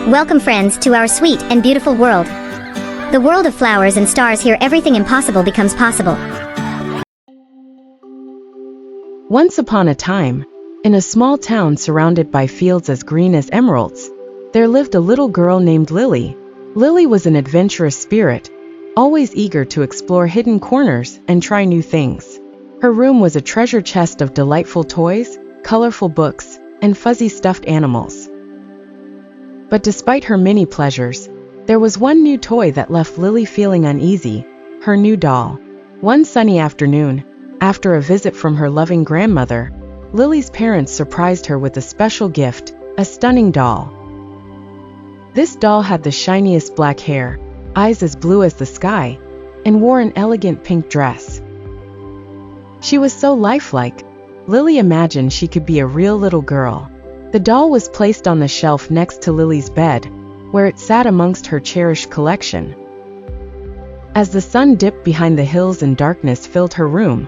Welcome friends to our sweet and beautiful world. The world of flowers and stars, here everything impossible becomes possible. Once upon a time, in a small town surrounded by fields as green as emeralds, there lived a little girl named Lily. Lily was an adventurous spirit, always eager to explore hidden corners and try new things. Her room was a treasure chest of delightful toys, colorful books, and fuzzy stuffed animals. But despite her many pleasures, there was one new toy that left Lily feeling uneasy: her new doll. One sunny afternoon, after a visit from her loving grandmother, Lily's parents surprised her with a special gift, a stunning doll. This doll had the shiniest black hair, eyes as blue as the sky, and wore an elegant pink dress. She was so lifelike, Lily imagined she could be a real little girl. The doll was placed on the shelf next to Lily's bed, where it sat amongst her cherished collection. As the sun dipped behind the hills and darkness filled her room,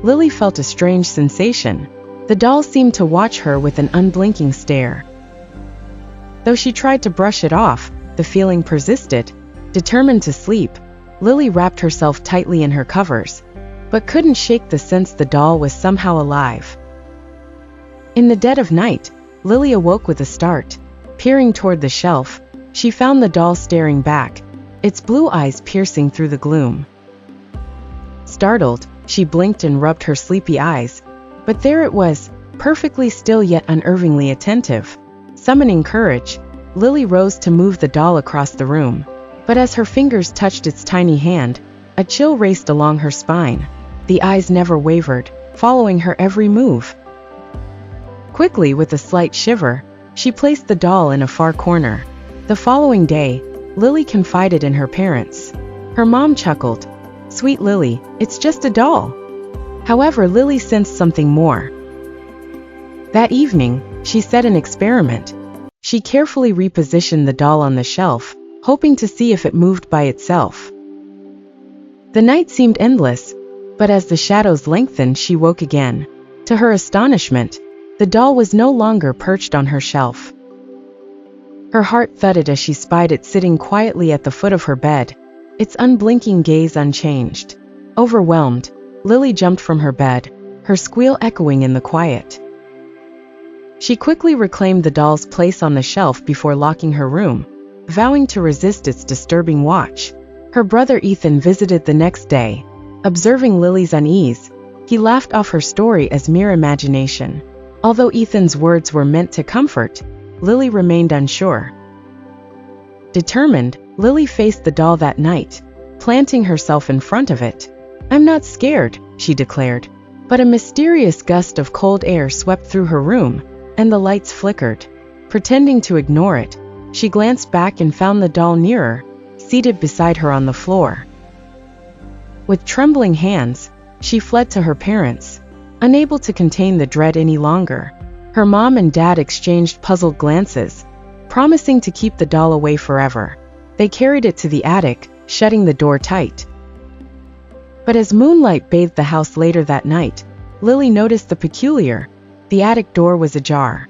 Lily felt a strange sensation. The doll seemed to watch her with an unblinking stare. Though she tried to brush it off, the feeling persisted. Determined to sleep, Lily wrapped herself tightly in her covers, but couldn't shake the sense the doll was somehow alive. In the dead of night, Lily awoke with a start. Peering toward the shelf, she found the doll staring back, its blue eyes piercing through the gloom. Startled, she blinked and rubbed her sleepy eyes, but there it was, perfectly still yet unnervingly attentive. Summoning courage, Lily rose to move the doll across the room, but as her fingers touched its tiny hand, a chill raced along her spine. The eyes never wavered, following her every move. Quickly, with a slight shiver, she placed the doll in a far corner. The following day, Lily confided in her parents. Her mom chuckled, "Sweet Lily, it's just a doll." However, Lily sensed something more. That evening, she set an experiment. She carefully repositioned the doll on the shelf, hoping to see if it moved by itself. The night seemed endless, but as the shadows lengthened, she woke again. To her astonishment, the doll was no longer perched on her shelf. Her heart thudded as she spied it sitting quietly at the foot of her bed, its unblinking gaze unchanged. Overwhelmed, Lily jumped from her bed, her squeal echoing in the quiet. She quickly reclaimed the doll's place on the shelf before locking her room, vowing to resist its disturbing watch. Her brother Ethan visited the next day. Observing Lily's unease, he laughed off her story as mere imagination. Although Ethan's words were meant to comfort, Lily remained unsure. Determined, Lily faced the doll that night, planting herself in front of it. "I'm not scared," she declared. But a mysterious gust of cold air swept through her room, and the lights flickered. Pretending to ignore it, she glanced back and found the doll nearer, seated beside her on the floor. With trembling hands, she fled to her parents, unable to contain the dread any longer. Her mom and dad exchanged puzzled glances, promising to keep the doll away forever. They carried it to the attic, shutting the door tight. But as moonlight bathed the house later that night, Lily noticed the peculiar. The attic door was ajar.